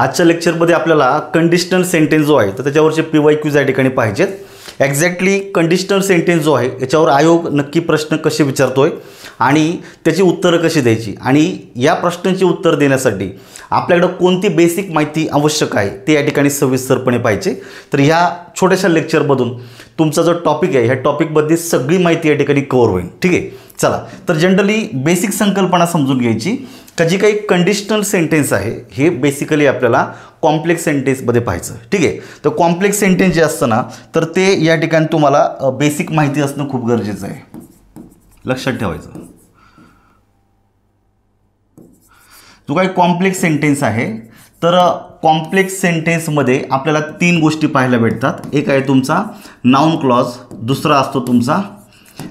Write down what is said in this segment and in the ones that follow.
आजच्या लेक्चरमध्ये आपल्याला कंडिशनल सेंटेन्स जो आहे तर त्याच्यावरचे PYQs या ठिकाणी पाहिजेत. एक्झॅक्टली कंडिशनल सेंटेन्स जो आहे याच्यावर आयोग नक्की प्रश्न कसे विचारतोय आणि त्याची उत्तरं कशी द्यायची आणि या प्रश्नांची उत्तर देण्यासाठी आपल्याकडे कोणती बेसिक माहिती आवश्यक आहे ते या ठिकाणी सविस्तरपणे पाहिजे. तर ह्या छोट्याशा लेक्चरमधून तुमचा जो टॉपिक आहे ह्या टॉपिकमध्ये सगळी माहिती या ठिकाणी कव्हर होईल. ठीक आहे, चला तर जनरली बेसिक संकल्पना समजून घ्यायची का जी काही कंडिशनल सेंटेन्स आहे हे बेसिकली आपल्याला कॉम्प्लेक्स सेंटेन्समध्ये पाहायचं. ठीक आहे, तर कॉम्प्लेक्स सेंटेन्स जे असतं ना तर ते या ठिकाणी तुम्हाला बेसिक माहिती असणं खूप गरजेचं आहे, लक्षात ठेवायचं. जो काही कॉम्प्लेक्स सेंटेन्स आहे तर कॉम्प्लेक्स सेंटेन्समध्ये आपल्याला 3 गोष्टी पाहायला भेटतात. एक आहे तुमचा नाउन क्लॉज, दुसरा असतो तुमचा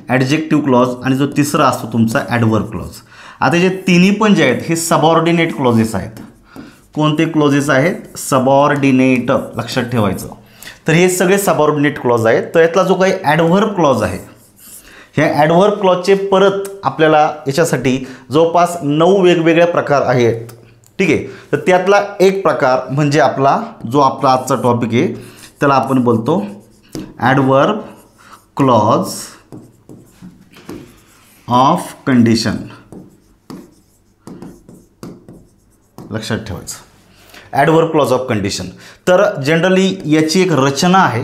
ॲडजेक्टिव्ह क्लॉज आणि जो तिसरा असतो तुमचा ॲडवर्ब क्लॉज. आता जे तिन्ही पण जे आहेत हे सबऑर्डिनेट क्लॉजेस आहेत. कोणते क्लॉजेस आहेत? सबऑर्डिनेट, लक्षात ठेवायचं. तर हे सगळे सबऑर्डिनेट क्लॉज आहेत. तर यातला जो काही ॲडव्हर्ब क्लॉज आहे ह्या ॲडव्हर्ब क्लॉजचे परत आपल्याला याच्यासाठी जवळपास 9 वेगवेगळ्या प्रकार आहेत. ठीक आहे, तर त्यातला एक प्रकार म्हणजे आपला जो आपला आजचा टॉपिक आहे त्याला आपण बोलतो ॲडव्हर्ब क्लॉज ऑफ कंडिशन. लक्षात ठेवायचं ॲडव्हर्ब क्लॉज ऑफ कंडिशन. तर जनरली याची एक रचना आहे.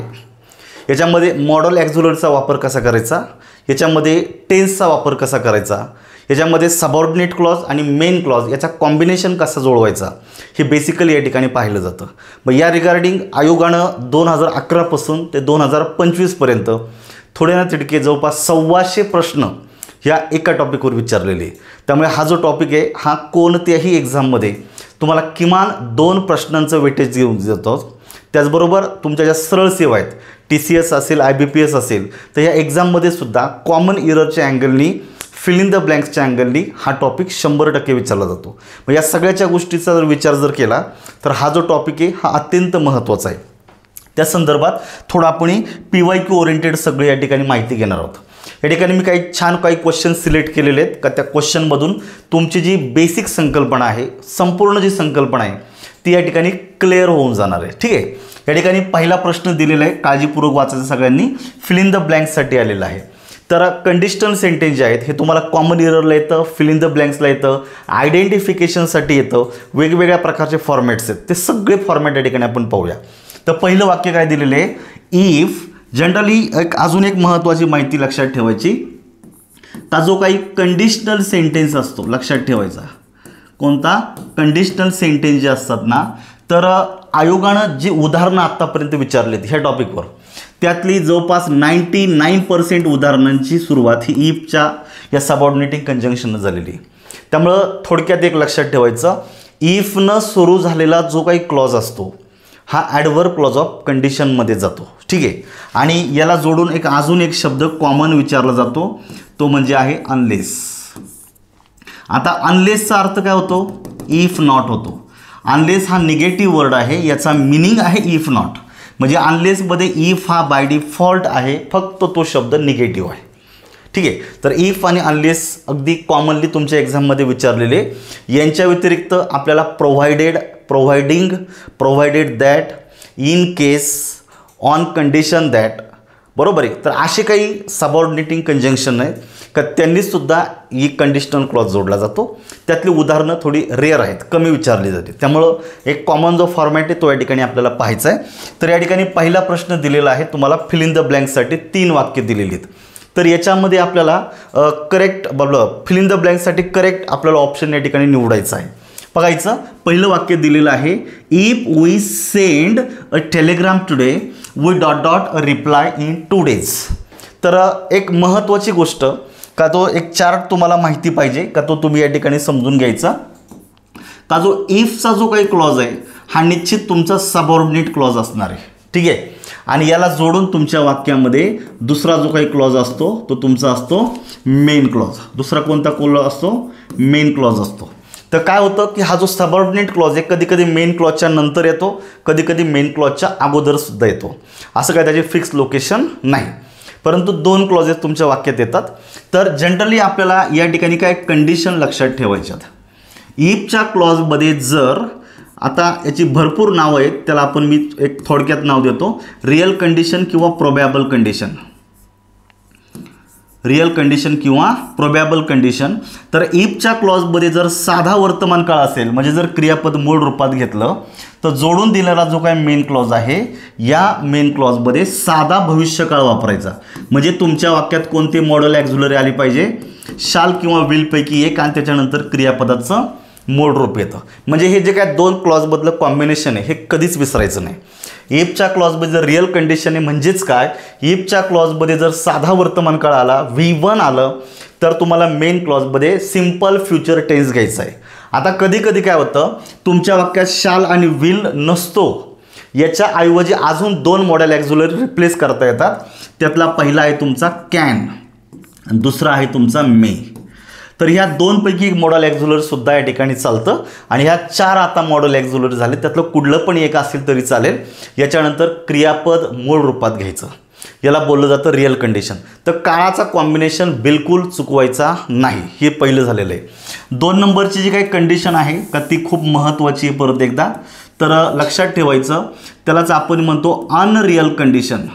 याच्यामध्ये मॉडल ॲक्झिलरीचा वापर कसा करायचा, याच्यामध्ये टेन्सचा वापर कसा करायचा, याच्यामध्ये सबऑर्डिनेट क्लॉज आणि मेन क्लॉज याचा कॉम्बिनेशन कसा जुळवायचा हे बेसिकली या ठिकाणी पाहिलं जातं. मग या रिगार्डिंग आयोगानं 2011 पासून ते 2025 पर्यंत थोडे ना तितके जवळपास 125 प्रश्न ह्या एका टॉपिकवर विचारलेले. त्यामुळे हा जो टॉपिक आहे हा कोणत्याही एक्झाममध्ये तुम्हाला किमान 2 प्रश्नांचं वेटेज घेऊन जातो. त्याचबरोबर तुमच्या ज्या सरळ सेवा आहेत TCS असेल IBPS असेल तर ह्या एक्झाममध्ये सुद्धा कॉमन इररच्या अँगलनी फिल इन द ब्लँक्सच्या अँगलनी हा टॉपिक 100% विचारला जातो. मग या सगळ्याच्या गोष्टीचा जर विचार जर केला तर हा जो टॉपिक आहे हा अत्यंत महत्त्वाचा आहे. त्या संदर्भात थोडं आपण PYQ ओरिएंटेड सगळी या ठिकाणी माहिती घेणार आहोत. या ठिकाणी मी काही क्वेश्चन सिलेक्ट केलेले आहेत का त्या क्वेश्चनमधून तुमची जी बेसिक संकल्पना आहे संपूर्ण जी संकल्पना आहे ती या ठिकाणी क्लिअर होऊन जाणार आहे. ठीक आहे, या ठिकाणी पहिला प्रश्न दिलेला आहे, काळजीपूर्वक वाचायचं सगळ्यांनी. फिल इन द ब्लँक्ससाठी आलेला आहे. तर कंडिशनल सेंटेन्स जे आहेत हे तुम्हाला कॉमन इररला येतं, फिल इन द ब्लँक्सला येतं, आयडेंटिफिकेशनसाठी येतं, वेगवेगळ्या प्रकारचे फॉर्मॅट्स आहेत. ते सगळे फॉर्मॅट या ठिकाणी आपण पाहूया. तर पहिलं वाक्य काय दिलेलं आहे, इफ. जनरली अजून एक महत्त्वाची माहिती लक्षात ठेवायची, तर जो काही कंडिशनल सेंटेन्स असतो लक्षात ठेवायचा. कोणता? कंडिशनल सेंटेन्स जे असतात ना तर आयोगानं जी उदाहरणं आत्तापर्यंत विचारलीत ह्या टॉपिकवर त्यातली जवळपास 99% उदाहरणांची सुरुवात ही इफच्या या सबऑर्डिनेटिंग कंजंक्शननं झालेली. त्यामुळं थोडक्यात एक लक्षात ठेवायचं, इफनं सुरू झालेला जो काही क्लॉज असतो हा ॲडव्हर्ब क्लॉज ऑफ कंडिशनमध्ये जातो. ठीक आहे, आणि याला जोडून अजून एक शब्द कॉमन विचारला जातो तो म्हणजे आहे अनलेस. आता अनलेसचा अर्थ काय होतो? इफ नॉट होतो. अनलेस हा निगेटिव्ह वर्ड आहे, याचा मिनिंग आहे इफ नॉट. म्हणजे अनलेसमध्ये इफ हा बाय डिफॉल्ट आहे, फक्त तो शब्द निगेटिव्ह आहे. ठीक आहे, तर इफ आणि अनलेस अगदी कॉमनली तुमच्या एक्झाममध्ये विचारलेले. यांच्या व्यतिरिक्त आपल्याला provided that, in case, on condition that, बरोबर आहे. तर असे काही सबऑर्डिनेटिंग कंजंक्शन आहेत का त्यांनीसुद्धा ही कंडिशनल क्लॉज जोडला जातो. त्यातली उदाहरणं थोडी रेअर आहेत, कमी विचारली जाते. त्यामुळं एक कॉमन जो फॉर्मॅट आहे तो या ठिकाणी आपल्याला पाहायचा आहे. तर या ठिकाणी पहिला प्रश्न दिलेला आहे तुम्हाला, फिल इन द ब्लँक्ससाठी 3 वाक्य दिलेली आहेत. तर याच्यामध्ये आपल्याला करेक्ट फिल इन द ब्लँक्ससाठी करेक्ट आपल्याला ऑप्शन या ठिकाणी निवडायचं आहे. बघायचं, पहिलं वाक्य दिलेलं आहे, if we send a telegram today we ... reply in 2 days. तर एक महत्त्वाची गोष्ट का तो एक चार्ट तुम्हाला माहिती पाहिजे का तो तुम्ही या ठिकाणी समजून घ्यायचा का जो इफचा जो काही क्लॉज आहे हा निश्चित तुमचा सबऑर्डिनेट क्लॉज असणार आहे. ठीक आहे, आणि याला जोडून तुमच्या वाक्यामध्ये दुसरा जो काही क्लॉज असतो तो तुमचा असतो मेन क्लॉज. दुसरा कोणता क्लॉज असतो? मेन क्लॉज असतो. तर काय होतं की हा जो सबऑर्डिनेट क्लॉज आहे कधी कधी मेन क्लॉजच्या नंतर येतो, कधी कधी मेन क्लॉजच्या अगोदर सुद्धा येतो. असं काय त्याचे फिक्स लोकेशन नाही, परंतु 2 क्लॉजेस तुमच्या वाक्यात येतात. तर जनरली आपल्याला या ठिकाणी काय कंडिशन लक्षात ठेवायच्यात. इफच्या क्लॉजमध्ये जर आता याची भरपूर नावं आहेत, त्याला आपण मी एक थोडक्यात नाव देतो, रिअल कंडिशन किंवा प्रोबॅबल कंडिशन. रिअल कंडिशन किंवा प्रोबॅबल कंडिशन. तर इफच्या क्लॉजमध्ये जर साधा वर्तमान काळ असेल, म्हणजे जर क्रियापद मूळ रूपात घेतलं तर जोडून दिलेला जो काय मेन क्लॉज आहे, या मेन क्लॉजमध्ये साधा भविष्यकाळ वापरायचा. म्हणजे तुमच्या वाक्यात कोणते मॉडल ॲक्झिलरी आली पाहिजे, शाल किंवा विलपैकी एक, आणि त्याच्यानंतर क्रियापदाचं मूळ रूप येतं. म्हणजे हे जे काय दोन क्लॉजमधलं कॉम्बिनेशन आहे हे कधीच विसरायचं नाही. इफच्या क्लॉजमध्ये जर रिअल कंडिशन आहे म्हणजेच काय, इफच्या क्लॉजमध्ये जर साधा वर्तमान काळ आला, V1 आलं, तर तुम्हाला मेन क्लॉजमध्ये सिम्पल फ्युचर टेन्स घ्यायचं आहे. आता कधी कधी काय होतं, तुमच्या वाक्यात शाल आणि विल नसतो, याच्या ऐवजी अजून दोन मॉडेल ॲक्झिलरी रिप्लेस करता येतात. त्यातला पहिला आहे तुमचा कॅन आणि दुसरा आहे तुमचा मे. तर ह्या दोनपैकी एक मॉडल ॲक्झिलरी सुद्धा या ठिकाणी चालतं, आणि ह्या 4 आता मॉडल ॲक्झिलरी झाले, त्यातलं कुठलं पण एक असेल तरी चालेल. याच्यानंतर क्रियापद मूळ रूपात घ्यायचं, याला बोललं जातं रिअल कंडिशन. तर काळाचा कॉम्बिनेशन बिलकुल चुकवायचा नाही, हे पहिलं झालेलं आहे. 2 नंबरची जी काही कंडिशन आहे का ती खूप महत्त्वाची आहे परत एकदा, तर लक्षात ठेवायचं, त्यालाच आपण म्हणतो अनरिअल कंडिशन.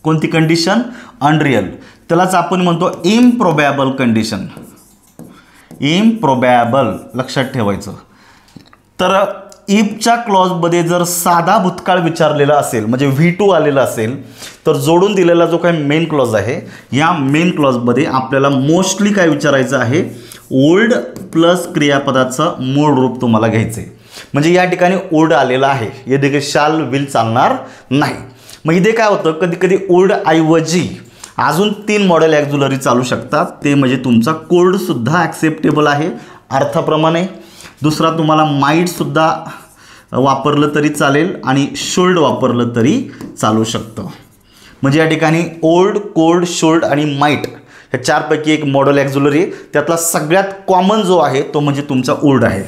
कोणती कंडिशन, अनरिअल. त्यालाच आपण म्हणतो इम्प्रोबॅबल कंडिशन. इम्प्रोबॅबल लक्षात ठेवायचं. तर इफच्या क्लॉजमध्ये जर साधा भूतकाळ विचारलेला असेल, म्हणजे V2 आलेला असेल, तर जोडून दिलेला जो काही मेन क्लॉज आहे, या मेन क्लॉजमध्ये आपल्याला मोस्टली काय विचारायचं आहे, ओल्ड प्लस क्रियापदाचं मूळ रूप तुम्हाला घ्यायचं आहे. म्हणजे या ठिकाणी ओल्ड आलेला आहे, या ठिकाणी शाल विल चालणार नाही. मग इथे काय होतं, कधी कधी ओल्ड ऐवजी अजून 3 मॉडेल ॲक्झिलरी चालू शकतात. ते म्हणजे तुमचा कोल्डसुद्धा ॲक्सेप्टेबल आहे अर्थाप्रमाणे. दुसरा तुम्हाला माईटसुद्धा वापरलं तरी चालेल आणि शोल्ड वापरलं तरी चालू शकतं. म्हणजे या ठिकाणी ओल्ड, कोल्ड, शोल्ड आणि माईट ह्या 4पैकी एक मॉडेल ॲक्झिलरी, त्यातला सगळ्यात कॉमन जो आहे तो म्हणजे तुमचा ओल्ड आहे.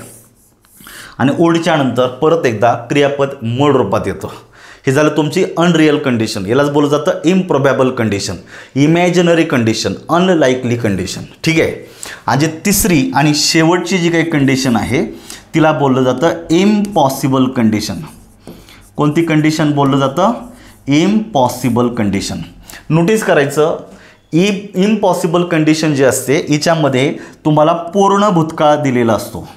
आणि ओल्डच्या नंतर परत एकदा क्रियापद मूळ रूपात येतं. हे झालं तुमची अनरिअल कंडिशन, यालाच बोललं जातं improbable condition, imaginary condition, unlikely condition. ठीक आहे. आणि जी तिसरी आणि शेवटची जी काही कंडिशन आहे तिला बोललं जातं इम्पॉसिबल कंडिशन. कोणती कंडिशन बोललं जातं, इम्पॉसिबल कंडिशन. नोटीस करायचं, इम्पॉसिबल कंडिशन जी असते हिच्यामध्ये तुम्हाला पूर्ण भूतकाळ दिलेला असतो.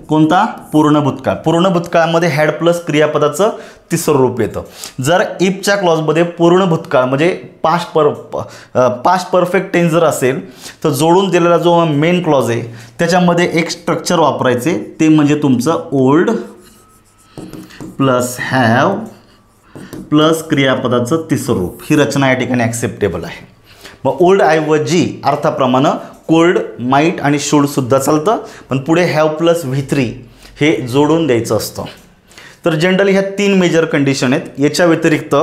कोणता, पूर्ण भूतकाळ. पूर्ण भूतकाळामध्ये हॅड प्लस क्रियापदाचं तिसरं रूप येतं. जर इफच्या क्लॉजमध्ये पूर्ण भूतकाळ म्हणजे पास्ट परफेक्ट टेन्स जर असेल, तर जोडून दिलेला जो मेन क्लॉज आहे त्याच्यामध्ये एक स्ट्रक्चर वापरायचे, ते म्हणजे तुमचं ओल्ड प्लस हॅव प्लस क्रियापदाचं तिसरं रूप. ही रचना या ठिकाणी ॲक्सेप्टेबल आहे. मग ओल्ड ऐवजी अर्थाप्रमाणे कोल्ड, माईट आणि शोल्डसुद्धा चालतं, पण पुढे हॅव प्लस V3 हे जोडून द्यायचं असतं. तर जनरली ह्या 3 मेजर कंडिशन आहेत. याच्या व्यतिरिक्त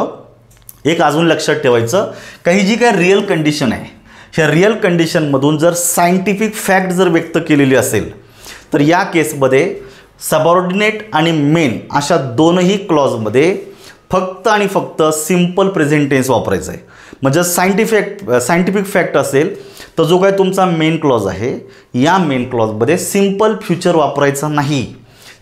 एक अजून लक्षात ठेवायचं, काही जी काय रिअल कंडिशन आहे, ह्या रिअल कंडिशनमधून जर सायंटिफिक फॅक्ट जर व्यक्त केलेली असेल, तर या केसमध्ये सबऑर्डिनेट आणि मेन अशा दोनही क्लॉजमध्ये फक्त आणि फक्त सिम्पल प्रेझेंट टेन्स वापरायचं आहे. म्हणजे सायंटिफिक फॅक्ट असेल तर जो काय तुमचा मेन क्लॉज आहे, या मेन क्लॉजमध्ये सिम्पल फ्युचर वापरायचा नाही,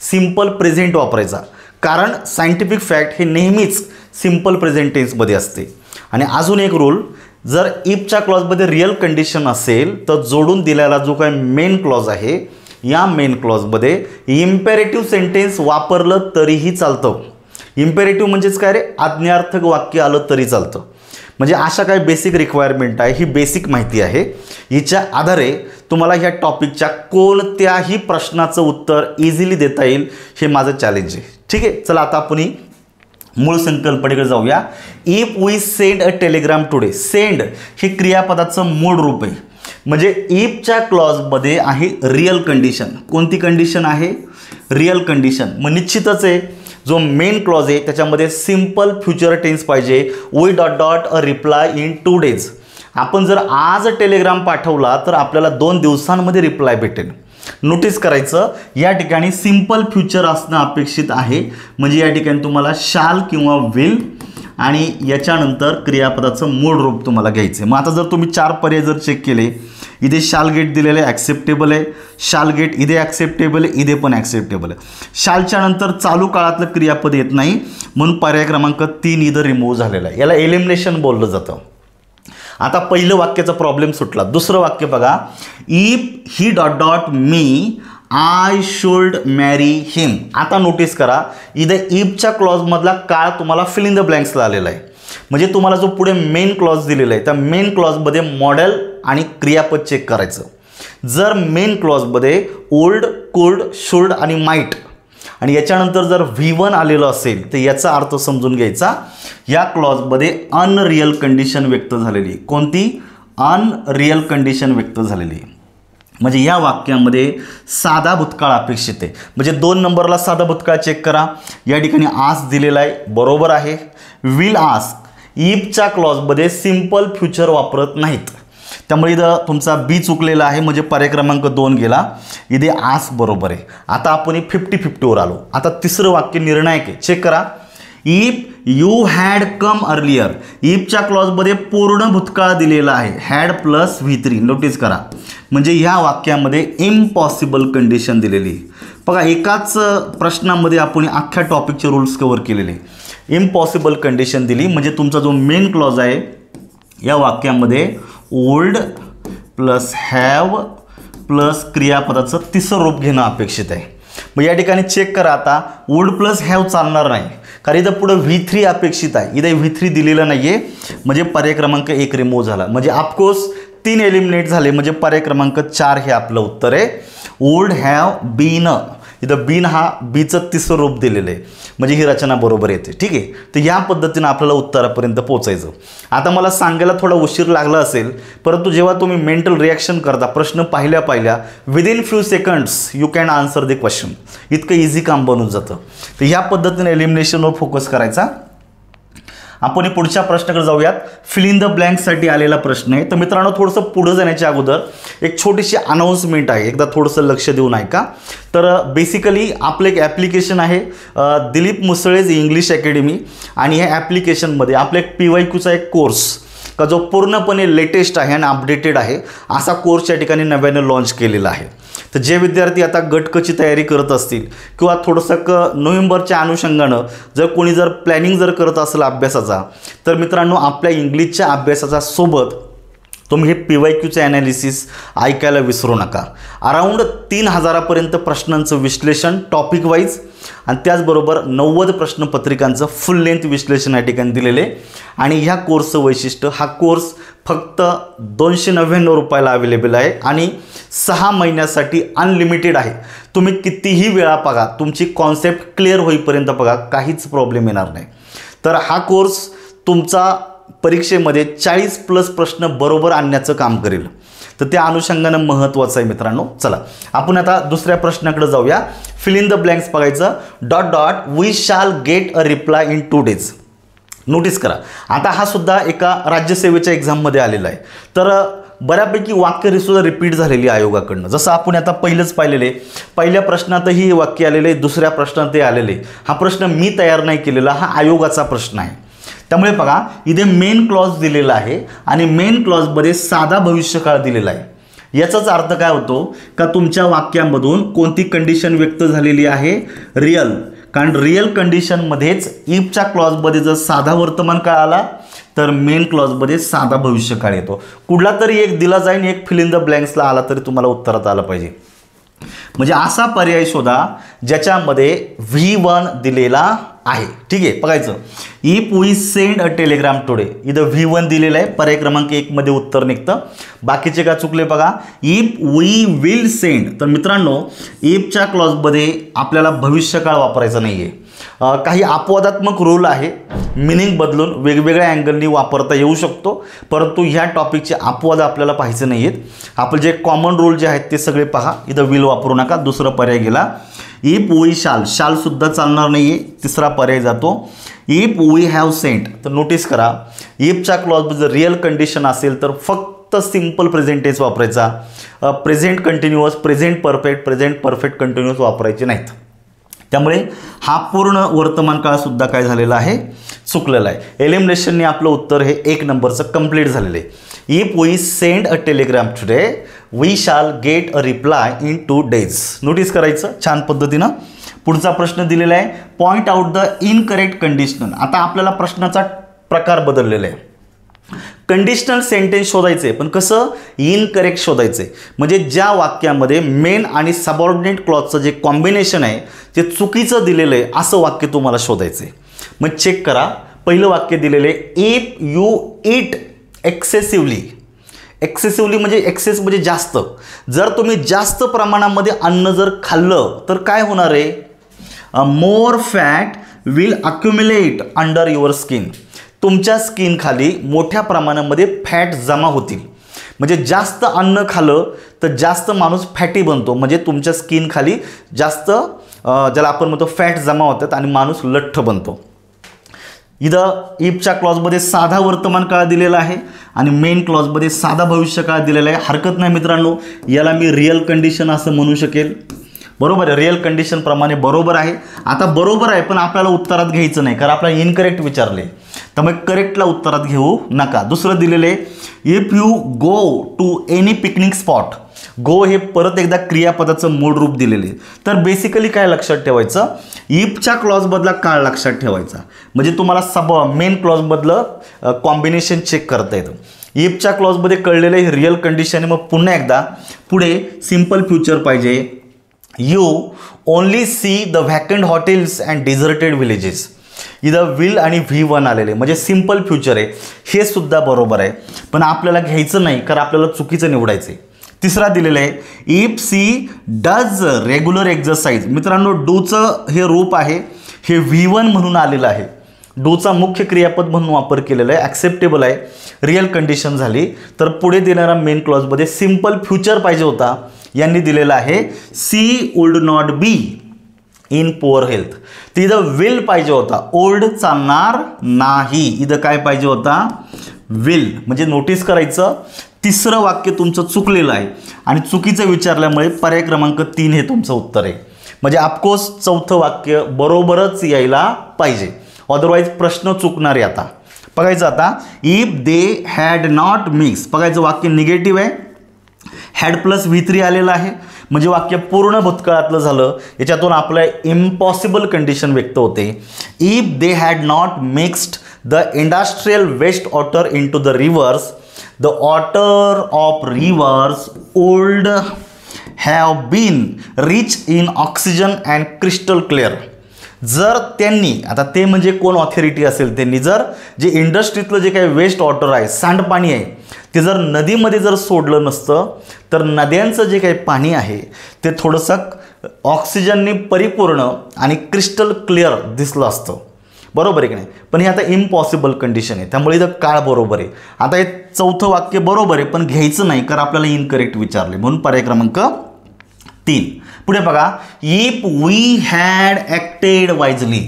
सिम्पल प्रेझेंट वापरायचा. कारण सायंटिफिक फॅक्ट हे नेहमीच सिम्पल प्रेझेंट टेन्समध्ये असते. आणि अजून एक रूल, जर इफच्या क्लॉजमध्ये रिअल कंडिशन असेल तर जोडून दिलेला जो काय मेन क्लॉज आहे, या मेन क्लॉजमध्ये इम्पेरेटिव्ह सेंटेन्स वापरलं तरीही चालतं. इम्पेरेटिव्ह म्हणजेच काय रे, आज्ञार्थक वाक्य आलं तरी चालतं. म्हणजे अशा काही बेसिक रिक्वायरमेंट आहे, ही बेसिक माहिती आहे. हिच्या आधारे तुम्हाला ह्या टॉपिकच्या कोणत्याही प्रश्नाचं उत्तर इझिली देता येईल, हे माझं चॅलेंज आहे. ठीक आहे. चला आता आपण ही मूळ संकल्पनेकडे जाऊया. If we send a telegram today. Send हे क्रियापदाचं मूळ रूप आहे. म्हणजे इफच्या क्लॉजमध्ये आहे रिअल कंडिशन. कोणती कंडिशन आहे, रिअल कंडिशन. मग निश्चितच आहे जो मेन क्लॉज आहे त्याच्यामध्ये सिम्पल फ्युचर टेन्स पाहिजे. We dot dot a reply in 2 days. आपण जर आज टेलिग्राम पाठवला तर आपल्याला 2 दिवसांमध्ये रिप्लाय भेटेल. नोटीस करायचं, या ठिकाणी सिम्पल फ्युचर असणं अपेक्षित आहे. म्हणजे या ठिकाणी तुम्हाला शाल किंवा विल आणि याच्यानंतर क्रियापदाचं मूळ रूप तुम्हाला घ्यायचं आहे. मग आता जर तुम्ही 4 पर्याय जर चेक केले, इथे शाल गेट दिलेलं आहे, ॲक्सेप्टेबल आहे. शाल गेट इथे ॲक्सेप्टेबल आहे, इथे पण ॲक्सेप्टेबल आहे. शालच्या नंतर चालू काळातलं क्रियापद येत नाही, म्हणून पर्याय क्रमांक 3 इथं रिमूव्ह झालेला आहे. याला एलिमिनेशन बोललं जातं. आता पहिलं वाक्याचा प्रॉब्लेम सुटला. दुसरं वाक्य बघा, if he dot dot me I should मॅरी हिम. आता नोटीस करा, इथं इफच्या क्लॉजमधला काळ तुम्हाला फिल इन द ब्लँक्सला आलेला आहे. म्हणजे तुम्हाला जो पुढे मेन क्लॉज दिलेला आहे त्या मेन क्लॉजमध्ये मॉडेल आणि क्रियापद चेक करायचं. जर मेन क्लॉजमध्ये ओल्ड, कुड, शुड आणि माईट आणि याच्यानंतर जर V1 आलेलं असेल तर याचा अर्थ समजून घ्यायचा, या क्लॉजमध्ये अनरियल कंडिशन व्यक्त झालेली. कोणती? अनरियल कंडिशन व्यक्त झालेली. म्हणजे या वाक्यामध्ये साधा भूतकाळ अपेक्षित आहे. म्हणजे 2 नंबरला साधा भूतकाळ चेक करा. या ठिकाणी आस्क दिलेला आहे, बरोबर आहे. विल आस्क, इफच्या क्लॉजमध्ये सिम्पल फ्युचर वापरत नाहीत, त्यामुळे इथं तुमचा बी चुकलेला आहे, म्हणजे पर्याय क्रमांक 2 गेला. इथे आस्क बरोबर आहे. आता आपण 50-50वर आलो. आता तिसरं वाक्य निर्णायक आहे, चेक करा. If you had come earlier, इफच्या क्लॉजमध्ये पूर्ण भूतकाळ दिलेला आहे, हॅड प्लस V3. नोटीस करा, म्हणजे ह्या वाक्यामध्ये इम्पॉसिबल कंडिशन दिलेली. बघा, एकाच प्रश्नामध्ये आपण अख्ख्या टॉपिकचे रूल्स कव्हर केलेले. इम्पॉसिबल कंडिशन दिली म्हणजे तुमचा जो मेन क्लॉज आहे या वाक्यामध्ये ओल्ड प्लस हॅव प्लस क्रियापदाचं तिसरं रूप घेणं अपेक्षित आहे. मग या ठिकाणी चेक करा, आता ओल्ड प्लस हॅव चालणार नाही, कारण इथं पुढं V3 अपेक्षित आहे. इथं V3 दिलेलं नाही आहे, म्हणजे पर्याय क्रमांक 1 रिमूव्ह झाला. म्हणजे ऑफकोर्स 3 एलिमिनेट झाले, म्हणजे पर्याय क्रमांक 4 हे आपलं उत्तर आहे. ओल्ड हॅव बीन, इथं बीन हा बीचं तिसरं रूप दिलेलं आहे, म्हणजे ही रचना बरोबर येते. ठीक आहे, तर या पद्धतीनं आपल्याला उत्तरापर्यंत पोहोचायचं. आता मला सांगायला थोडा उशीर लागला असेल, परंतु जेव्हा तुम्ही मेंटल रिॲक्शन करता, प्रश्न पाहिल्या within few seconds you can answer the question. इतकं इझी काम बनून जातं. तर ह्या पद्धतीने एलिमिनेशनवर फोकस करायचा. आपण पुढच्या प्रश्नाकडे जाऊयात. फिल इन द ब्लँक्ससाठी आलेला प्रश्न आहे. तर मित्रांनो, थोडंसं पुढं जाण्याच्या अगोदर एक छोटीशी अनाउन्समेंट आहे, एकदा थोडंसं लक्ष देऊन ऐका. तर बेसिकली आपलं एक ॲप्लिकेशन आहे, दिलीप मुसळेज इंग्लिश अकॅडमी, आणि ह्या ॲप्लिकेशनमध्ये आपलं एक PYQचा एक कोर्स का जो पूर्णपणे लेटेस्ट आहे आणि अपडेटेड आहे, असा कोर्स या ठिकाणी नव्यानं लॉन्च केलेला आहे. तर जे विद्यार्थी आता गटकची तयारी करत असतील किंवा थोडंसं नोव्हेंबरच्या अनुषंगानं जर कोणी जर प्लॅनिंग जर करत असेल अभ्यासाचा, तर मित्रांनो, आपल्या इंग्लिशच्या अभ्यासाचा सोबत तुम्ही हे PYQचे ॲनालिसिस ऐकायला विसरू नका. अराऊंड 3000पर्यंत प्रश्नांचं विश्लेषण टॉपिक वाईज आणि त्याचबरोबर 90 प्रश्नपत्रिकांचं फुल लेंथ विश्लेषण या ठिकाणी दिलेले. आणि ह्या कोर्सचं वैशिष्ट्य, हा कोर्स फक्त 299 रुपयाला अवेलेबल आहे आणि 6 महिन्यासाठी अनलिमिटेड आहे. तुम्ही कितीही वेळा बघा, तुमची कॉन्सेप्ट क्लिअर होईपर्यंत बघा, काहीच प्रॉब्लेम येणार नाही. तर हा कोर्स तुमचा परीक्षेमध्ये 40+ प्रश्न बरोबर आणण्याचं काम करेल. तर त्या अनुषंगानं महत्त्वाचं आहे मित्रांनो. चला आपण आता दुसऱ्या प्रश्नाकडे जाऊया. फिल इन द ब्लँक्स बघायचं. Dot dot we shall get a reply in 2 days. Notice करा, आता हा सुद्धा एका राज्यसेवेच्या एक्झाममध्ये आलेला आहे. तर बऱ्यापैकी वाक्य सुद्धा रिपीट झालेली आयोगाकडनं. जसं आपण आता पहिलंच पाहिलेले, पहिल्या प्रश्नातही वाक्य आलेले, दुसऱ्या प्रश्नातही आलेले. हा प्रश्न मी तयार नाही केलेला, हा आयोगाचा प्रश्न आहे. त्यामुळे बघा, इथे मेन क्लॉज दिलेला आहे आणि मेन क्लॉजमध्ये साधा भविष्यकाळ दिलेला आहे. याचाच अर्थ काय होतो का तुमच्या वाक्यामधून कोणती कंडिशन व्यक्त झालेली आहे? रियल. कारण रियल कंडिशनमध्येच इफच्या क्लॉजमध्ये जर साधा वर्तमान काळ आला तर मेन क्लॉजमध्ये साधा भविष्यकाळ येतो. कुठला तरी एक दिला जाईल, एक फिल इन द ब्लँक्सला आला तरी तुम्हाला उत्तरात आलं पाहिजे. म्हणजे असा पर्याय शोधा ज्याच्यामध्ये V1 दिलेला आहे. ठीक आहे, बघायचं. If we send a telegram today, इथं V1 दिलेलं आहे, पर्याय क्रमांक 1 मध्ये उत्तर निघतं. बाकीचे का चुकले बघा. इफ वी विल सेंड, तर मित्रांनो इफच्या क्लॉजमध्ये आपल्याला भविष्यकाळ वापरायचा नाही आहे. काही अपवादात्मक रूल आहे, मिनिंग बदलून वेगवेगळ्या अँगलनी वापरता येऊ शकतो, परंतु ह्या टॉपिकचे अपवाद आपल्याला पाहायचे नाही आहेत. आपले जे कॉमन रूल जे आहेत ते सगळे पहा. इथं विल वापरू नका. दुसरा पर्याय गेला. इफ वी शाल, शालसुद्धा चालणार नाही आहे. तिसरा पर्याय जातो. इफ वी हॅव सेंट, तर नोटीस करा, इफच्या क्लॉजमध्ये जर रिअल कंडिशन असेल तर फक्त सिम्पल प्रेझेंट टेन्स वापरायचा. Present continuous, present perfect continuous वापरायचे नाहीत. त्यामुळे हा पूर्ण वर्तमान काळसुद्धा काय झालेला आहे, चुकलेला आहे. एलिमिनेशनने आपलं उत्तर हे 1 नंबरचं कंप्लीट झालेलं आहे. If we send a telegram today we shall get a reply in 2 days. Notice करायचं छान पद्धतीनं. पुढचा प्रश्न दिलेला आहे, point out the incorrect conditional. आता आपल्याला प्रश्नाचा प्रकार बदललेला आहे. कंडिशनल सेंटेन्स शोधायचे, पण कसं, इनकरेक्ट शोधायचे. म्हणजे ज्या वाक्यामध्ये मेन आणि सबऑर्डिनेट क्लॉजचं जे कॉम्बिनेशन आहे ते चुकीचं दिलेलं आहे असं वाक्य तुम्हाला शोधायचं आहे. मग चेक करा. पहिलं वाक्य दिलेलं आहे, if you eat excessively. Excessively म्हणजे एक्सेस म्हणजे जास्त. जर तुम्ही जास्त प्रमाणामध्ये अन्न जर खाल्लं तर काय होणार आहे, more fat will accumulate under your skin. तुमच्या स्किन खाली मोठ्या प्रमाणामध्ये फॅट जमा होतील. म्हणजे जास्त अन्न खाल्लं तर जास्त माणूस फॅटी बनतो. म्हणजे तुमच्या स्किन खाली जास्त ज्याला आपण म्हणतो फॅट जमा होतात आणि माणूस लठ्ठ बनतो. इथं इफच्या क्लॉजमध्ये साधा वर्तमान काळ दिलेला आहे आणि मेन क्लॉजमध्ये साधा भविष्यकाळ दिलेला आहे. हरकत नाही मित्रांनो, याला मी रिअल कंडिशन असं म्हणू शकेल. बरोबर आहे, रिअल कंडिशन प्रमाणे बरोबर आहे. आता बरोबर आहे पण आपल्याला उत्तरात घ्यायचं नाही, कारण आपल्याला इनकरेक्ट विचारले, त्यामुळे करेक्टला उत्तरात घेऊ नका. दुसरं दिलेले, if you go to any picnic spot. Go हे परत एकदा क्रियापदाचं मूळ रूप दिलेले. तर बेसिकली काय लक्षात ठेवायचं, इफच्या क्लॉजमधला काळ लक्षात ठेवायचा. म्हणजे तुम्हाला मेन क्लॉजमधलं कॉम्बिनेशन चेक करता येतं. इफच्या क्लॉजमध्ये कळलेलं हे रिअल कंडिशन. मग पुन्हा एकदा पुढे सिम्पल फ्युचर पाहिजे. You only see the vacant hotels and deserted villages. इथं विल आणि V1 आलेले म्हणजे सिम्पल फ्युचर आहे. हे सुद्धा बरोबर आहे पण आपल्याला घ्यायचं नाही, कारण आपल्याला चुकीचं निवडायचं आहे. तिसरा दिलेलं आहे, if she does regular exercise. मित्रांनो, डूचं हे रूप आहे, हे V1 म्हणून आलेलं आहे. डूचा मुख्य क्रियापद म्हणून वापर केलेला आहे, ॲक्सेप्टेबल आहे. रिअल कंडिशन झाली. तर पुढे देणारा मेन क्लॉजमध्ये सिम्पल फ्युचर पाहिजे होता. यांनी दिलेलं आहे, she would not be in poor health. तर इथं विल पाहिजे होता, ओल्ड चालणार नाही. इथं काय पाहिजे होता, विल. म्हणजे नोटीस करायचं, तिसरं वाक्य तुमचं चुकलेलं आहे आणि चुकीचं विचारल्यामुळे पर्याय क्रमांक 3 हे तुमचं उत्तर आहे. म्हणजे ऑफकोर्स चौथं वाक्य बरोबरच यायला पाहिजे, अदरवाईज प्रश्न चुकणार आहे. आता बघायचं, आता if they had not mix. बघायचं वाक्य निगेटिव्ह आहे, हॅड प्लस V3 आलेलं आहे म्हणजे वाक्य पूर्ण भूतकाळातलं झालं. याच्यातून आपलं इम्पॉसिबल कंडिशन व्यक्त होते. If they had not mixed the industrial waste water into the rivers, the water of rivers would have been rich in oxygen and crystal clear. जर त्यांनी, आता ते म्हणजे कोण ऑथॉरिटी असेल, त्यांनी जर जे इंडस्ट्रीतलं जे काही वेस्ट वॉटर आहे, सांडपाणी आहे, ते जर नदीमध्ये जर सोडलं नसतं तर नद्यांचं जे काही पाणी आहे ते थोडंसं ऑक्सिजनने परिपूर्ण आणि क्रिस्टल क्लिअर दिसलं असतं. बरोबर आहे की नाही. पण हे आता इम्पॉसिबल कंडिशन आहे, त्यामुळे इथं काळ बरोबर आहे. आता हे चौथं वाक्य बरोबर आहे पण घ्यायचं नाही, कारण आपल्याला इनकरेक्ट विचारले, म्हणून पर्याय क्रमांक 3. पुढे बघा, if we had acted wisely.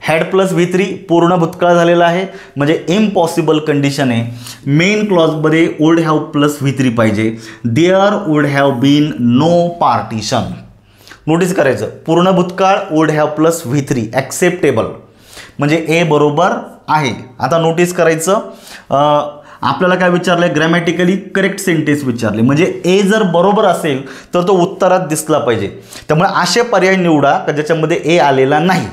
Had plus V3 पूर्ण भूतकाळ झालेला आहे म्हणजे इम्पॉसिबल कंडिशन आहे. मेन क्लॉजमध्ये वुड हॅव प्लस V3 पाहिजे. There would have been no partition. Notice करायचं, पूर्ण भूतकाळ would have plus V3 acceptable म्हणजे ए बरोबर आहे. आता नोटीस करायचं, आपल्याला काय विचारलं आहे, ग्रॅमॅटिकली करेक्ट सेंटेन्स विचारले म्हणजे ए जर बरोबर असेल तर तो उत्तरात दिसला पाहिजे. त्यामुळे असे पर्याय निवडा का ज्याच्यामध्ये ए आलेला नाही.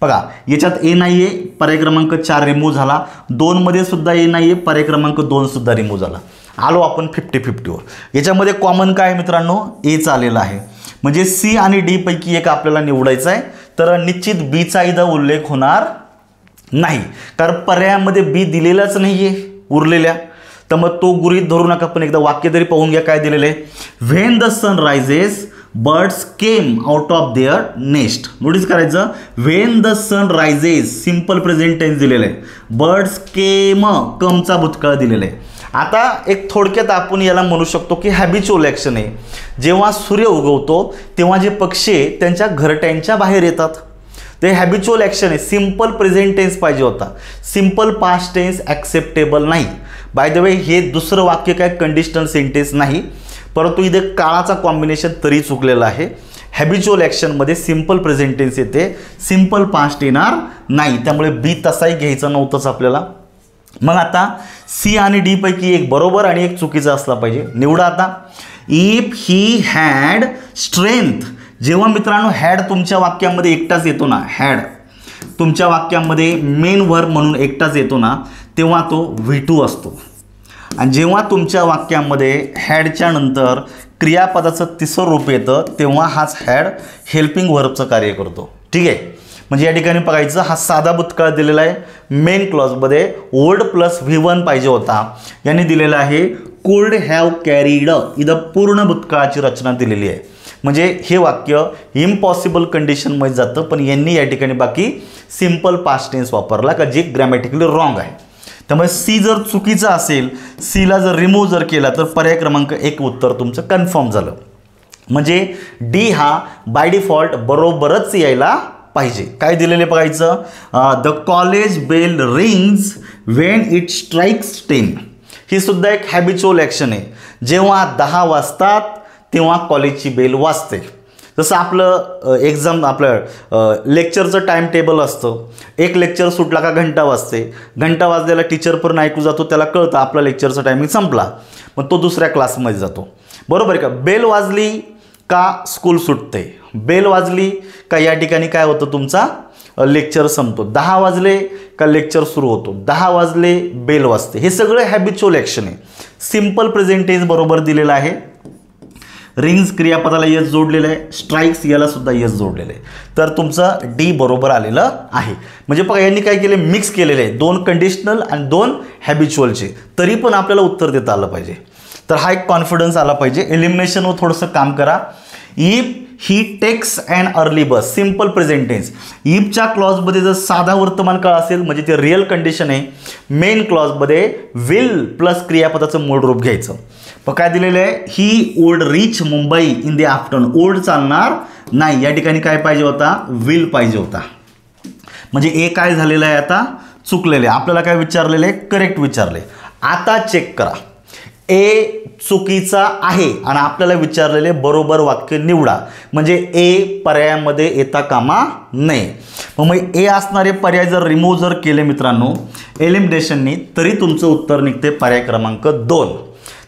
बघा, याच्यात ए नाही आहे, पर्याय क्रमांक 4 रिमूव्ह झाला. 2 मध्ये सुद्धा ए नाही आहे, पर्याय क्रमांक 2 सुद्धा रिमूव्ह झाला. आलो आपण 50-50वर. याच्यामध्ये कॉमन काय मित्रांनो, एच आलेला आहे म्हणजे सी आणि डी पैकी एक आपल्याला निवडायचं आहे. तर निश्चित बीचा इथं उल्लेख होणार नाही, कारण पर्यायामध्ये बी दिलेलाच नाही आहे उरलेल्या. तर मग तो गृहीत धरू नका, पण एकदा वाक्य तरी पाहून घ्या काय दिलेलं आहे. When the sun rises birds came out of their nest. Notice करायचं, when the sun rises simple present tense दिलेलं आहे. बर्ड्स केम, कमचा भूतकाळ दिलेला आहे. आता एक थोडक्यात आपण याला म्हणू शकतो की हॅबिच्युअल ॲक्शन आहे. जेव्हा सूर्य उगवतो तेव्हा जे पक्षी त्यांच्या घरट्यांच्या बाहेर येतात, ते हॅबिच्युअल ॲक्शन आहे. सिम्पल प्रेझेंट टेन्स पाहिजे होता, सिम्पल पास्ट टेन्स ॲक्सेप्टेबल नाही. बाय द वे, हे दुसरं वाक्य काय कंडिशनल सेंटेन्स नाही, परंतु इथे काळाचा कॉम्बिनेशन तरी चुकलेला आहे. हॅबिच्युअल ॲक्शनमध्ये सिम्पल प्रेझेंट टेन्स येते, सिम्पल पास्ट येणार नाही, त्यामुळे बी तसाही घ्यायचं नव्हतंच आपल्याला. मग आता सी आणि डी पैकी एक बरोबर आणि एक चुकीचा असला पाहिजे. निवडा आता. If he had strength. जेव्हा मित्रांनो हॅड तुमच्या वाक्यामध्ये एकटाच येतो ना, हॅड तुमच्या वाक्यामध्ये मेन वर्ब म्हणून एकटाच येतो ना, तेव्हा तो V2 असतो. आणि जेव्हा तुमच्या वाक्यामध्ये हॅडच्या नंतर क्रियापदाचं तिसरं रूप येतं तेव्हा हाच हॅड हेल्पिंग वर्बचं कार्य करतो. ठीक आहे. म्हणजे या ठिकाणी बघायचं, हा साधा भूतकाळ दिलेला आहे. मेन क्लॉजमध्ये वुड प्लस V1 पाहिजे होता, यांनी दिलेला आहे कुड हॅव कॅरीड. इथं पूर्ण भूतकाळाची रचना दिलेली आहे. म्हणजे हे वाक्य इम्पॉसिबल कंडिशनमध्ये जातं, पण यांनी या ठिकाणी बाकी सिम्पल पास्ट टेन्स वापरला का जे ग्रॅमॅटिकली रॉंग आहे. त्यामुळे सी जर चुकीचं असेल, सीला जर रिमूव्ह जर केला तर पर्याय क्रमांक 1 उत्तर तुमचं कन्फर्म झालं. म्हणजे डी हा बाय डिफॉल्ट बरोबरच यायला पाहिजे. काय दिलेले बघायचं, the college bell rings when it strikes 10. ही सुद्धा एक हॅबिच्युअल ॲक्शन आहे. जेव्हा 10 वाजतात तेव्हा कॉलेजची बेल वाजते. जसं आपलं एक्झाम आपलं लेक्चरचं टाईम टेबल असतं. एक लेक्चर सुटला का घंटा वाजते, घंटा वाजलेला टीचर पण ऐकू जातो, त्याला कळतं आपला लेक्चरचा टायमिंग संपला, मग तो दुसऱ्या क्लासमध्ये जातो. बरोबर आहे का. बेल वाजली का स्कूल सुटते, बेल वाजली का या ठिकाणी काय होतं तुमचा लेक्चर संपतो. 10 वाजले का लेक्चर सुरू होतो, 10 वाजले बेल वाजते. हे सगळं हॅबिच्युअल ॲक्शन आहे. सिम्पल प्रेझेंट टेन्स बरोबर दिलेला आहे. रिंग्स क्रियापदाला यस जोडलेलं आहे, स्ट्राइक्स याला सुद्धा यस जोडलेलं आहे. तर तुमचं डी बरोबर आलेलं आहे. म्हणजे बघा यांनी काय केले, मिक्स केलेले आहे, 2 कंडिशनल आणि 2 हॅबिच्युअलचे, तरी पण आपल्याला उत्तर देता आलं पाहिजे. तर हा एक कॉन्फिडन्स आला पाहिजे. एलिमिनेशनवर थोडंसं काम करा. If he takes and early bus, simple present tense. इफच्या क्लॉजमध्ये जर साधा वर्तमान काळ असेल म्हणजे ते रिअल कंडिशन आहे. मेन क्लॉजमध्ये विल प्लस क्रियापदाचं मूळ रूप घ्यायचं. पण काय दिलेलं आहे, he would reach Mumbai in the afternoon. Would चालणार नाही, या ठिकाणी काय पाहिजे होता, विल पाहिजे होता. म्हणजे ए काय झालेलं आहे आता चुकलेलं आहे. आपल्याला काय विचारलेलं आहे, करेक्ट विचारले. आता चेक करा, ए चुकीचा आहे आणि आपल्याला विचारलेले बरोबर वाक्य निवडा. म्हणजे ए पर्यायामध्ये येता कामा नये. मग ए असणारे पर्याय जर रिमूव्ह जर केले मित्रांनो एलिमिनेशननी, तरी तुमचं उत्तर निघते पर्याय क्रमांक 2.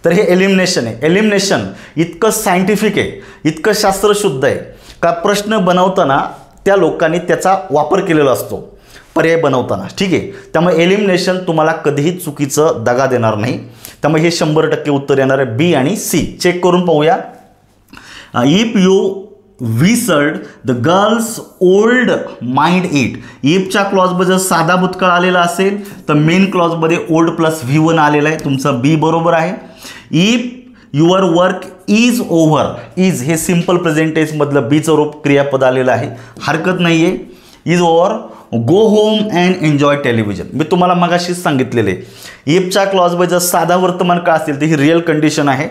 तर हे एलिमिनेशन आहे. एलिमिनेशन इतकं सायंटिफिक आहे, इतकं शास्त्रशुद्ध आहे का प्रश्न बनवताना त्या लोकांनी त्याचा वापर केलेला असतो पर्याय बनवताना. ठीक आहे. त्यामुळे एलिमिनेशन तुम्हाला कधीही चुकीचं दगा देणार नाही. त्यामुळे हे 100% उत्तर येणार आहे बी आणि सी. चेक करून पाहूया. If you visited the girls old mind it. इफच्या क्लॉजमध्ये जर साधा भूतकाळ आलेला असेल तर मेन क्लॉजमध्ये ओल्ड प्लस V1 आलेला आहे. तुमचं बी बरोबर आहे. If your work is over. Is हे सिम्पल प्रेझेंट टेन्समधलं बीचं रूप क्रियापद आलेलं आहे, हरकत नाही आहे. Is over, go home and enjoy television. मी तुम्हाला मगाशीच सांगितलेले, इफच्या क्लॉजमध्ये जर साधा वर्तमान काळ असेल तर ही रिअल कंडिशन आहे.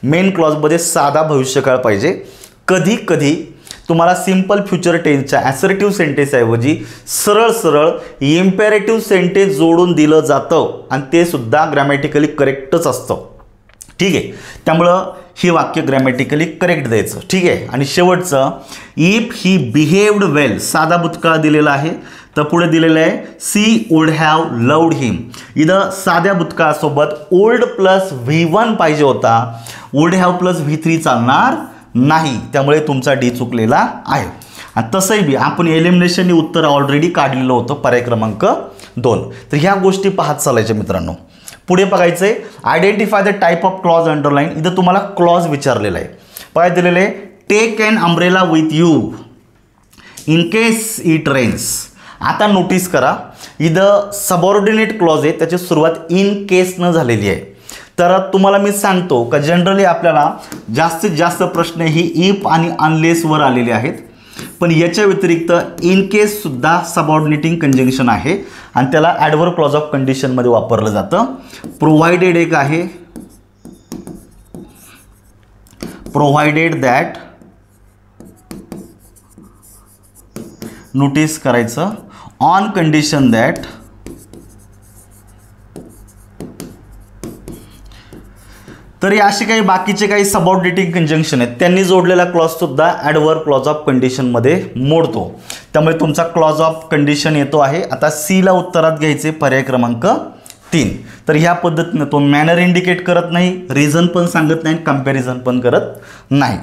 मेन क्लॉजमध्ये साधा भविष्यकाळ पाहिजे. कधी कधी तुम्हाला सिम्पल फ्युचर टेन्सच्या ॲसर्टिव्ह सेंटेन्सऐवजी सरळ सरळ इम्पेरेटिव्ह सेंटेन्स जोडून दिलं जातं आणि ते सुद्धा ग्रॅमॅटिकली करेक्टच असतं. ठीक आहे. त्यामुळं हे वाक्य ग्रॅमॅटिकली करेक्ट द्यायचं. ठीक आहे. आणि शेवटचं, इफ ही बिहेव्ड वेल. साधा भूतकाळ दिलेला आहे, तर पुढे दिलेलं आहे सी वुड हॅव लव्ड हिम. इथं साध्या भूतकाळासोबत ओल्ड प्लस V1 पाहिजे होता, वुड हॅव प्लस V3 चालणार नाही. त्यामुळे तुमचा डी चुकलेला आहे. आणि तसंही बी आपण एलिमिनेशननी उत्तर ऑलरेडी काढलेलं होतं पर्याय क्रमांक 2. तर ह्या गोष्टी पाहत चालायच्या मित्रांनो. पुढे बघायचं आहे identify the type of clause underline. इथं तुम्हाला क्लॉज विचारलेला आहे. काय दिलेलं आहे, take an umbrella with you in case it rains. आता नोटीस करा, इथं सबऑर्डिनेट क्लॉज आहे, त्याची सुरुवात इन केसनं झालेली आहे. तर तुम्हाला मी सांगतो का जनरली आपल्याला जास्तीत जास्त प्रश्न ही इफ आणि अनलेसवर आलेले आहेत, पण याच्या व्यतिरिक्त इन केससुद्धा सबऑर्डिनेटिंग कंजंक्शन आहे आणि त्याला ॲडव्हर्ब क्लॉज ऑफ कंडिशनमध्ये वापरलं जातं. प्रोव्हाइडेड एक आहे, प्रोव्हाइडेड दॅट, नोटीस करायचं, ऑन कंडिशन दॅट तर हे असे काही बाकीचे काही सबऑर्डिनेटिंग कंजंक्शन आहेत त्यांनी जोडलेला क्लॉज सुद्धा ॲडव्हर्ब क्लॉज ऑफ कंडिशनमध्ये मोडतो. त्यामुळे तुमचा क्लॉज ऑफ कंडिशन येतो आहे. आता सीला उत्तरात घ्यायचे पर्याय क्रमांक 3. तर ह्या पद्धतीनं तो मॅनर इंडिकेट करत नाही, रिझन पण सांगत नाही, कंपॅरिझन पण करत नाही.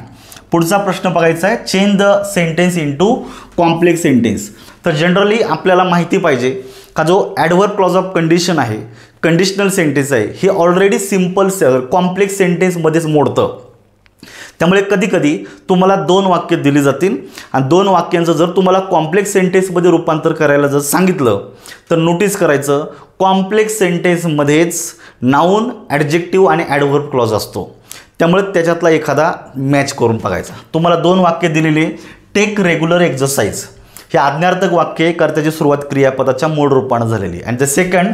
पुढचा प्रश्न बघायचा आहे, change the sentence into complex sentence. तर जनरली आपल्याला माहिती पाहिजे का जो ॲडव्हर्ब क्लॉज ऑफ कंडिशन आहे, कंडिशनल सेंटेन्स आहे, हे ऑलरेडी सिम्पल कॉम्प्लेक्स सेंटेन्समध्येच मोडतं. त्यामुळे कधी कधी तुम्हाला 2 वाक्य दिली जातील आणि 2 वाक्यांचं जर तुम्हाला कॉम्प्लेक्स सेंटेन्समध्ये रूपांतर करायला जर सांगितलं तर नोटीस करायचं कॉम्प्लेक्स सेंटेन्समध्येच नाऊन, ॲडजेक्टिव्ह आणि ॲडव्हर्ब क्लॉज असतो. त्यामुळे त्याच्यातला एखादा मॅच करून बघायचा. तुम्हाला 2 वाक्य दिलेले, टेक रेग्युलर एक्झरसाइज हे आज्ञार्थक वाक्य आहे, कर्त्याची सुरुवात क्रियापदाच्या मूळ रूपानं झालेली. And the second,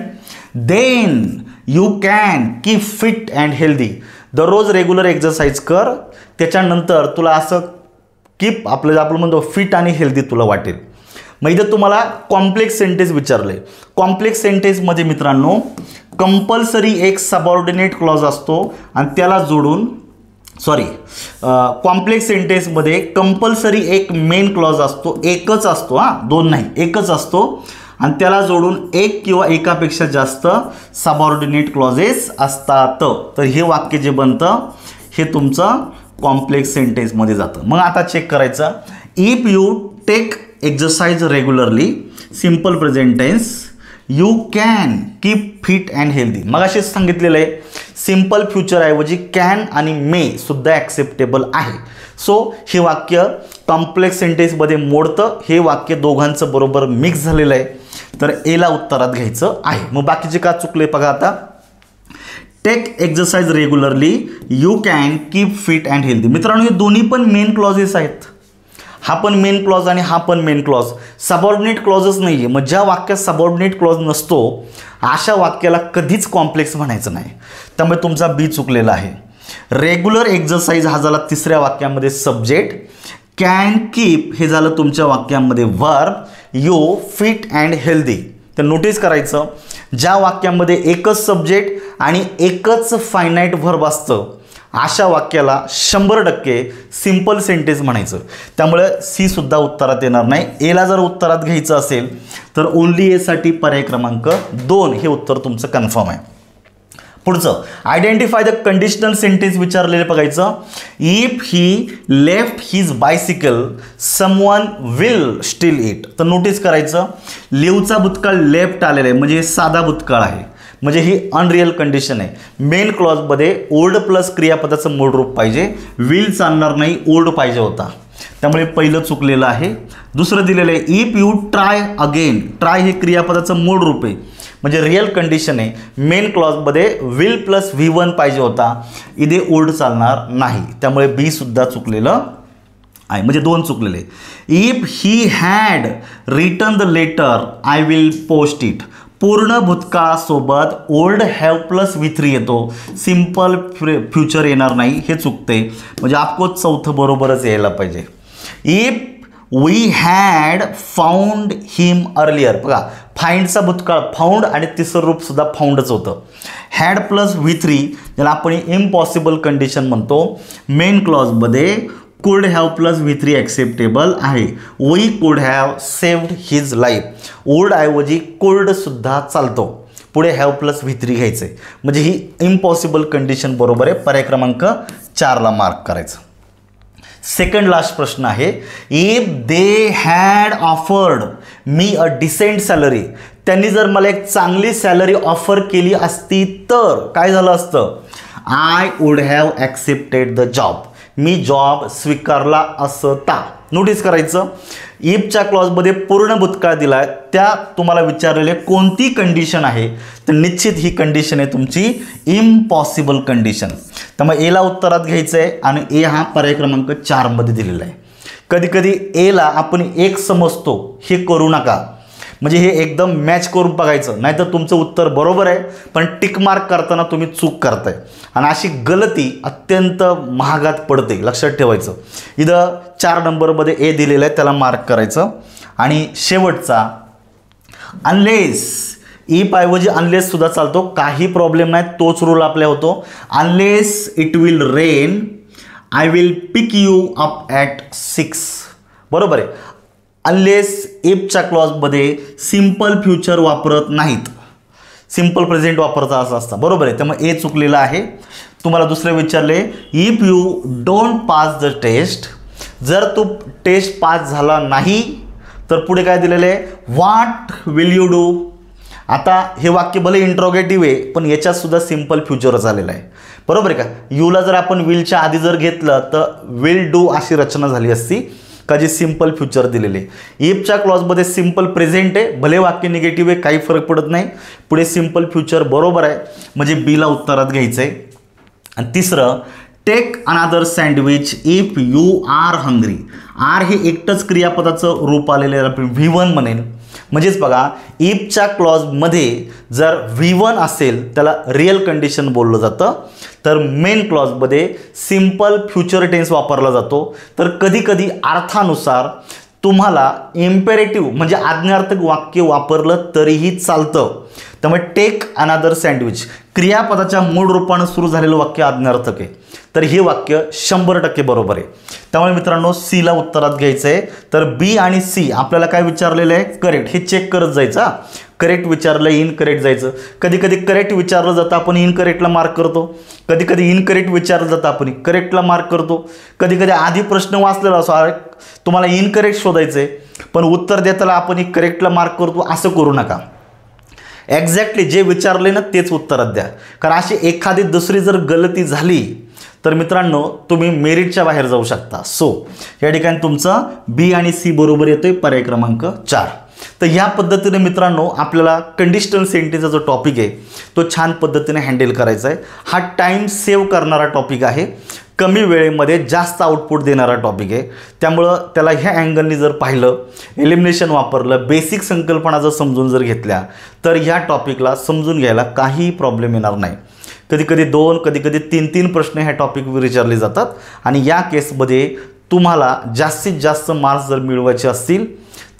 then you can keep fit and healthy. दररोज रेग्युलर एक्झरसाइज कर, त्याच्यानंतर तुला असं आपण म्हणतो फिट आणि हेल्दी तुला वाटेल. मग इथं तुम्हाला कॉम्प्लेक्स सेंटेन्स विचारले. कॉम्प्लेक्स सेंटेन्समध्ये मित्रांनो कंपल्सरी एक सबऑर्डिनेट क्लॉज असतो आणि त्याला जोडून कॉम्प्लेक्स सेंटेन्समध्ये कंपल्सरी एक मेन क्लॉज असतो, एकच असतो, 2 नाही, एकच असतो आणि त्याला जोडून एक किंवा एकापेक्षा जास्त सबऑर्डिनेट क्लॉजेस असतात. तर हे वाक्य जे बनतं हे तुमचं कॉम्प्लेक्स सेंटेन्समध्ये जातं. मग आता चेक करायचं, if you take exercise regularly, simple present tense, you can keep fit and healthy. मग असेच सांगितलेलं आहे, सिम्पल फ्युचरऐवजी कॅन आणि मे सुद्धा ॲक्सेप्टेबल आहे. सो हे वाक्य कॉम्प्लेक्स सेंटेन्समध्ये मोडतं. हे वाक्य दोघांचं बरोबर मिक्स झालेलं आहे. तर एला उत्तरात घ्यायचं आहे. मग बाकीचे का चुकले बघा आता, take exercise regularly, you can keep fit and healthy. मित्रांनो हे दोन्ही पण मेन क्लॉजेस आहेत. हा पण मेन क्लॉज आणि हा पण मेन क्लॉज, सबऑर्डिनेट क्लॉजच नाही आहे. मग ज्या वाक्यात सबऑर्डिनेट क्लॉज नसतो अशा वाक्याला कधीच कॉम्प्लेक्स म्हणायचं नाही. त्यामुळे तुमचा बी चुकलेला आहे. रेग्युलर एक्झरसाइज हा झाला तिसऱ्या वाक्यामध्ये सब्जेक्ट, कॅन कीप हे झालं तुमच्या वाक्यामध्ये verb, you fit and healthy. तर नोटीस करायचं ज्या वाक्यामध्ये एकच सब्जेक्ट आणि एकच फायनाईट वर्ब असतं अशा वाक्याला 100% सिम्पल सेंटेन्स म्हणायचं. त्यामुळे सी सुद्धा उत्तरात येणार नाही. एला जर उत्तरात घ्यायचं असेल तर ओनली एसाठी पर्याय क्रमांक 2 हे उत्तर तुमचं कन्फर्म आहे. पुढचं, आयडेंटिफाय द कंडिशनल सेंटेन्स विचारलेले बघायचं. If he left his bicycle someone will still it. तर नोटीस करायचं लिव्हचा भूतकाळ लेफ्ट आलेला आहे म्हणजे साधा भूतकाळ आहे, म्हणजे ही अनरियल कंडिशन आहे. मेन क्लॉजमध्ये ओल्ड प्लस क्रियापदाचं मूळ रूप पाहिजे, विल चालणार नाही, ओल्ड पाहिजे होता. त्यामुळे पहिलं चुकलेलं आहे. दुसरं दिलेलं आहे, if you try again. Try हे क्रियापदाचं मूळ रूप आहे म्हणजे रियल कंडिशन आहे. मेन क्लॉजमध्ये विल प्लस V1 पाहिजे होता, इथे ओल्ड चालणार नाही. त्यामुळे बी सुद्धा चुकलेलं आहे, म्हणजे 2 चुकलेले. If he had return the letter I will post it. पूर्ण भूतकाळासोबत ओल्ड हॅव प्लस V3 येतो, सिम्पल फ्युचर येणार नाही, हे चुकते. म्हणजे आपकोच चौथं बरोबरच यायला पाहिजे. If we had found him earlier. बघा फाइंडचा भूतकाळ फाउंड आणि तिसरं रूप सुद्धा फाउंडच होतं. हॅड प्लस V3 ज्याला आपण इम्पॉसिबल कंडिशन म्हणतो. मेन क्लॉजमध्ये कुड हॅव प्लस V3 ॲक्सेप्टेबल आहे. वी कुड have saved his life. Would ऐवजी कुल्ड सुद्धा चालतो, पुढे हॅव प्लस V3 घ्यायचं आहे. म्हणजे ही इम्पॉसिबल कंडिशन बरोबर आहे. पर्याय क्रमांक 4ला मार्क करायचं. सेकंड लास्ट प्रश्न आहे, if they had offered me a decent salary. त्यांनी जर मला एक चांगली सॅलरी ऑफर केली असती तर काय झालं असतं. I would have accepted the job. Me job स्वीकारला असता. नोटीस करायचं इफच्या क्लॉजमध्ये पूर्ण भूतकाळ दिला आहे, त्या तुम्हाला विचारलेले कोणती कंडिशन आहे तर निश्चित ही कंडिशन आहे तुमची इम्पॉसिबल कंडिशन. त्यामुळे एला उत्तरात घ्यायचं आहे आणि ए हा पर्याय क्रमांक 4मध्ये दिलेला आहे. कधी कधी एला आपण 1 समजतो, हे करू नका. म्हणजे हे एकदम मॅच करून बघायचं, नाहीतर तुमचं उत्तर बरोबर आहे पण टिक मार्क करताना तुम्ही चूक करताय आणि अशी गलती अत्यंत महागात पडते, लक्षात ठेवायचं. इथं 4 नंबरमध्ये ए दिलेलं आहे, त्याला मार्क करायचं. आणि शेवटचा, अनलेस इफ ऐवजी अनलेस सुद्धा चालतो, काही प्रॉब्लेम नाही, तोच रूल आपल्या होतो. Unless it will rain I will pick you up at 6. बरोबर आहे. अनलेस इफच्या क्लॉजमध्ये सिम्पल फ्युचर वापरत नाहीत, सिम्पल प्रेझेंट वापरता असं असतं. बरोबर आहे. त्यामुळे ए चुकलेलं आहे. तुम्हाला दुसरे विचारले, if you don't pass the test, जर तू टेस्ट पास झाला नाही तर पुढे काय दिलेलं आहे, व्हॉट विल यू डू. आता हे वाक्य भले इंट्रोगेटिव्ह आहे, पण याच्यात सुद्धा सिम्पल फ्युचरच आलेलं आहे. बरोबर आहे का. यूला जर आपण विलच्या आधी जर घेतलं तर विल डू अशी रचना झाली असती, का जी सिम्पल फ्युचर दिलेले. इफच्या क्लॉजमध्ये सिम्पल प्रेझेंट आहे, भले वाक्य निगेटिव्ह आहे, काही फरक पडत नाही. पुढे सिम्पल फ्युचर बरोबर आहे, म्हणजे बीला उत्तरात घ्यायचं आहे. आणि तिसरं, take another sandwich if you are hungry. Are हे एकटंच क्रियापदाचं रूप आलेलं आहे, आपण V1 म्हणेल. म्हणजेच बघा, इफच्या क्लॉजमध्ये जर V1 असेल त्याला रिअल कंडिशन बोललं जातं, तर मेन क्लॉजमध्ये सिम्पल फ्युचर टेन्स वापरला जातो. तर कधीकधी अर्थानुसार तुम्हाला इम्पेरेटिव्ह म्हणजे आज्ञार्थक वाक्य वापरलं तरीही चालतं. त्यामुळे टेक अनादर सँडविच क्रियापदाच्या मूळ रूपानं सुरू झालेलं वाक्य आज्ञार्थक आहे, तर हे वाक्य 100% बरोबर आहे. त्यामुळे मित्रांनो सीला उत्तरात घ्यायचं आहे. तर बी आणि सी आपल्याला काय विचारलेलं आहे, करेक्ट, हे चेक करत जायचं. करेक्ट विचारलं, इनकरेक्ट जायचं. कधी कधी करेक्ट विचारलं जातं, आपण इनकरेक्टला मार्क करतो. कधी कधी इनकरेक्ट विचारलं जातं, आपण करेक्टला मार्क करतो. कधी कधी आधी प्रश्न वाचलेला असो, तुम्हाला इनकरेक्ट शोधायचं आहे, पण उत्तर देताना आपण करेक्टला मार्क करतो, असं करू नका. एक्झॅक्टली जे विचारले ना तेच उत्तरात द्या. कारण अशी एखादी दुसरी जर गलती झाली तर मित्रांनो तुम्ही मेरिटच्या बाहेर जाऊ शकता. सो या ठिकाणी तुमचं बी आणि सी बरोबर येतोय, पर्याय क्रमांक 4. तर ह्या पद्धतीने मित्रांनो आपल्याला कंडिशनल सेंटेन्सचा जो टॉपिक आहे तो छान पद्धतीने हँडल करायचा आहे. हा टाईम सेव्ह करणारा टॉपिक आहे, कमी वेळेमध्ये जास्त आउटपुट देणारा टॉपिक आहे. त्यामुळं त्याला ह्या अँगलनी जर पाहिलं, एलिमिनेशन वापरलं, बेसिक संकल्पना जर समजून जर घेतल्या तर ह्या टॉपिकला समजून घ्यायला काही प्रॉब्लेम येणार नाही. कधी कधी 2, कधी कधी 3 प्रश्न ह्या टॉपिकवर विचारले जातात. आणि या केसमध्ये तुम्हाला जास्तीत जास्त मार्क्स जर मिळवायचे असतील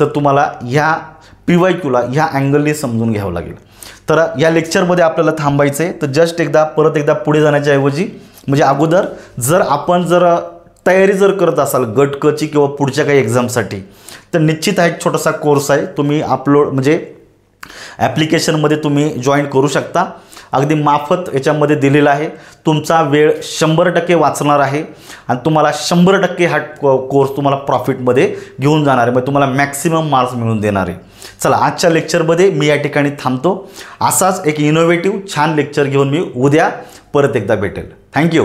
तर तुम्हाला ह्या PYQला ह्या अँगलने समजून घ्यावं लागेल. तर या लेक्चरमध्ये आपल्याला थांबायचं आहे. तर जस्ट परत एकदा पुढे जाण्याच्या ऐवजी म्हणजे अगोदर जर आपण तयारी जर करत असाल गट क ची किंवा पुढच्या काही एक्झामसाठी, तर निश्चित हा एक छोटासा कोर्स आहे, तुम्ही म्हणजे ॲप्लिकेशनमध्ये तुम्ही जॉईन करू शकता. अगदी माफत याच्यामध्ये दिलेला आहे. तुमचा वेळ 100% वाचणार आहे आणि तुम्हाला 100% हा कोर्स तुम्हाला प्रॉफिटमध्ये घेऊन जाणार आहे, म्हणजे तुम्हाला मॅक्सिमम मार्क्स मिळवून देणार आहे. चला, आजच्या लेक्चरमध्ये मी या ठिकाणी थांबतो. असाच एक इनोव्हेटिव्ह छान लेक्चर घेऊन मी उद्या परत एकदा भेटेल. थँक्यू.